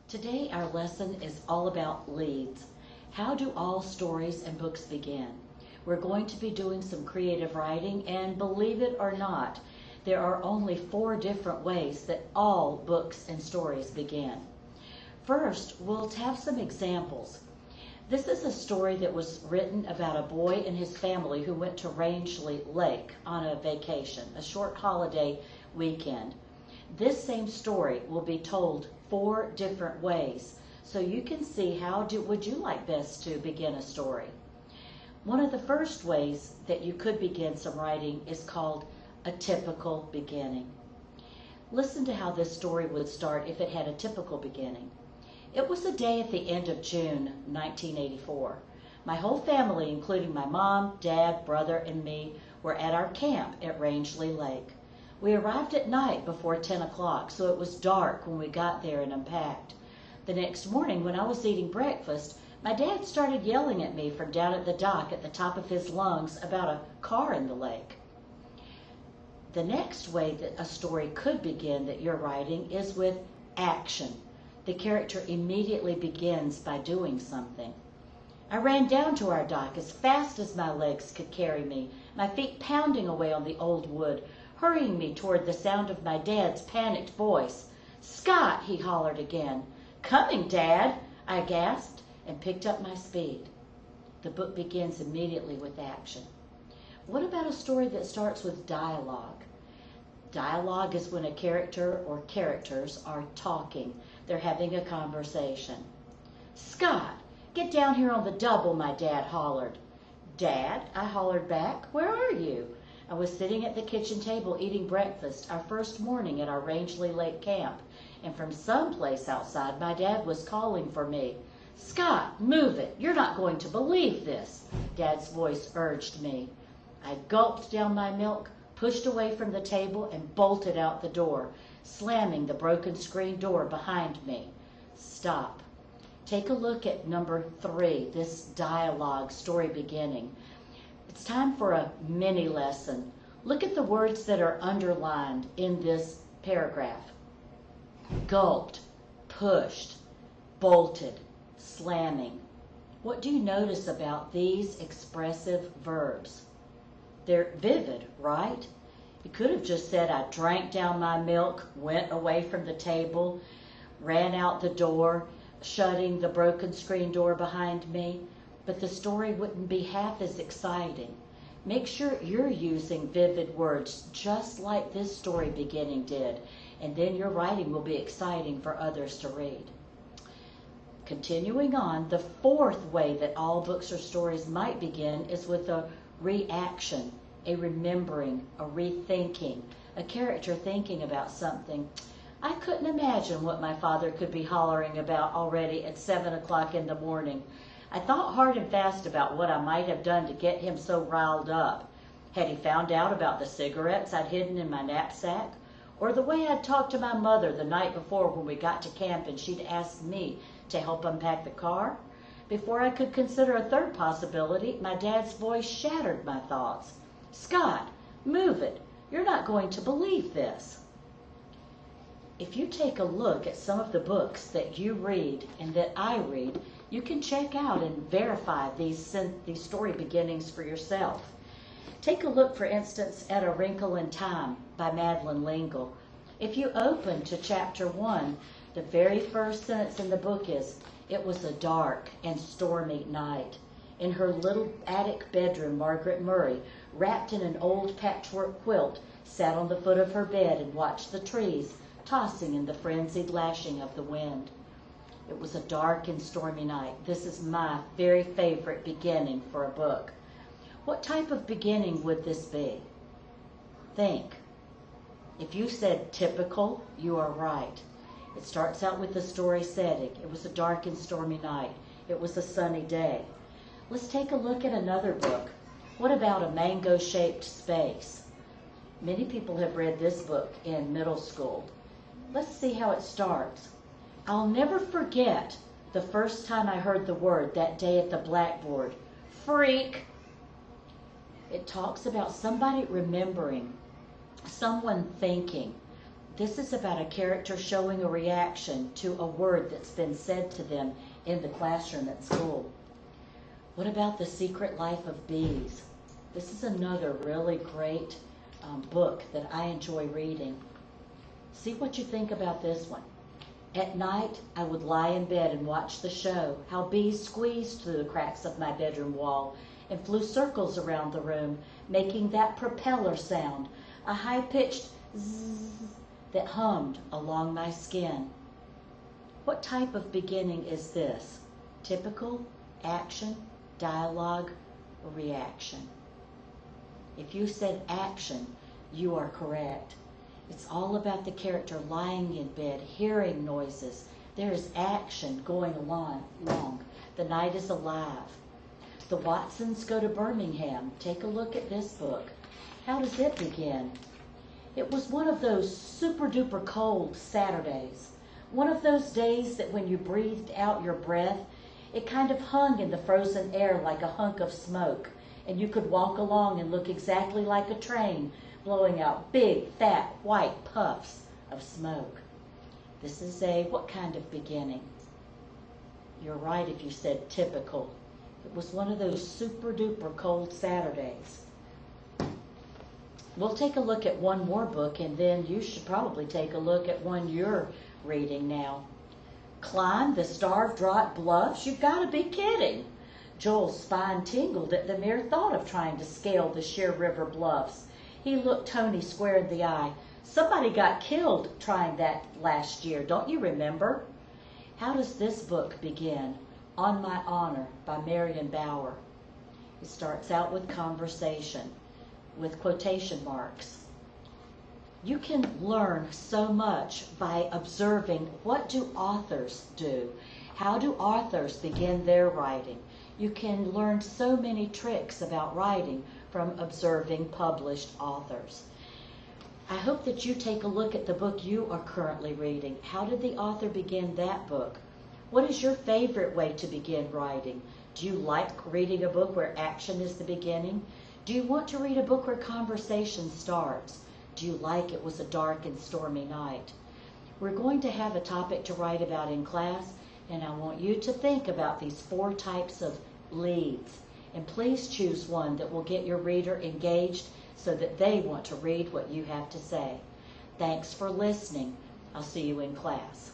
Today our lesson is all about leads. How do all stories and books begin? We're going to be doing some creative writing, and believe it or not, there are only 4 different ways that all books and stories begin. First, we'll have some examples. This is a story that was written about a boy and his family who went to Rangeley Lake on a vacation, a short holiday weekend. This same story will be told 4 different ways, so you can see how would you like best to begin a story. One of the first ways that you could begin some writing is called a typical beginning. Listen to how this story would start if it had a typical beginning. It was a day at the end of June 1984. My whole family, including my mom, dad, brother, and me, were at our camp at Rangeley Lake. We arrived at night before 10 o'clock, so it was dark when we got there and unpacked. The next morning, when I was eating breakfast, my dad started yelling at me from down at the dock at the top of his lungs about a car in the lake. The next way that a story could begin that you're writing is with action. The character immediately begins by doing something. I ran down to our dock as fast as my legs could carry me, my feet pounding away on the old wood, hurrying me toward the sound of my dad's panicked voice. "Scott!" he hollered again. "Coming, Dad!" I gasped and picked up my speed. The book begins immediately with action. What about a story that starts with dialogue? Dialogue is when a character or characters are talking. They're having a conversation. "Scott, get down here on the double," my dad hollered. "Dad," I hollered back, "where are you?" I was sitting at the kitchen table eating breakfast, our first morning at our Rangeley Lake camp, and from someplace outside my dad was calling for me. "Scott, move it. You're not going to believe this," Dad's voice urged me. I gulped down my milk, pushed away from the table, and bolted out the door, slamming the broken screen door behind me. Stop. Take a look at number 3, this dialogue story beginning. It's time for a mini lesson. Look at the words that are underlined in this paragraph. Gulped, pushed, bolted, slamming. What do you notice about these expressive verbs? They're vivid, right? You could have just said, I drank down my milk, went away from the table, ran out the door, shutting the broken screen door behind me, but the story wouldn't be half as exciting. Make sure you're using vivid words just like this story beginning did, and then your writing will be exciting for others to read. Continuing on, the 4th way that all books or stories might begin is with a reaction, a remembering, a rethinking, a character thinking about something. I couldn't imagine what my father could be hollering about already at 7 o'clock in the morning. I thought hard and fast about what I might have done to get him so riled up. Had he found out about the cigarettes I'd hidden in my knapsack? Or the way I'd talked to my mother the night before when we got to camp and she'd asked me to help unpack the car? Before I could consider a 3rd possibility, my dad's voice shattered my thoughts. "Scott, move it. You're not going to believe this." If you take a look at some of the books that you read and that I read, you can check out and verify these story beginnings for yourself. Take a look, for instance, at A Wrinkle in Time by Madeleine L'Engle. If you open to chapter 1, the very first sentence in the book is, "It was a dark and stormy night." In her little attic bedroom, Margaret Murray, wrapped in an old patchwork quilt, sat on the foot of her bed and watched the trees tossing in the frenzied lashing of the wind. It was a dark and stormy night. This is my very favorite beginning for a book. What type of beginning would this be? Think. If you said typical, you are right. It starts out with the story setting. It was a dark and stormy night. It was a sunny day. Let's take a look at another book. What about A Mango-Shaped Space? Many people have read this book in middle school. Let's see how it starts. "I'll never forget the first time I heard the word that day at the blackboard. Freak!" It talks about somebody remembering, someone thinking, This is about a character showing a reaction to a word that's been said to them in the classroom at school. What about The Secret Life of Bees? This is another really great book that I enjoy reading. See what you think about this one. At night, I would lie in bed and watch the show, how bees squeezed through the cracks of my bedroom wall and flew circles around the room, making that propeller sound, a high-pitched zzz that hummed along my skin. What type of beginning is this? Typical, action, dialogue, or reaction? If you said action, you are correct. It's all about the character lying in bed, hearing noises. There is action going along. The night is alive. The Watsons go to Birmingham. Take a look at this book. How does it begin? It was one of those super duper cold Saturdays. One of those days that when you breathed out your breath, it kind of hung in the frozen air like a hunk of smoke, and you could walk along and look exactly like a train blowing out big, fat, white puffs of smoke. This is what kind of beginning? You're right if you said typical. It was one of those super duper cold Saturdays. We'll take a look at one more book, and then you should probably take a look at one you're reading now. Climb the Starved Bluffs? You've got to be kidding. Joel's spine tingled at the mere thought of trying to scale the sheer river bluffs. He looked Tony square in the eye. Somebody got killed trying that last year, don't you remember? How does this book begin? On My Honor by Marion Bauer. It starts out with conversation, with quotation marks. You can learn so much by observing what do authors do. How do authors begin their writing? You can learn so many tricks about writing from observing published authors. I hope that you take a look at the book you are currently reading. How did the author begin that book? What is your favorite way to begin writing? Do you like reading a book where action is the beginning? Do you want to read a book where conversation starts? Do you like It Was a Dark and Stormy Night? We're going to have a topic to write about in class, and I want you to think about these 4 types of leads. And please choose one that will get your reader engaged so that they want to read what you have to say. Thanks for listening. I'll see you in class.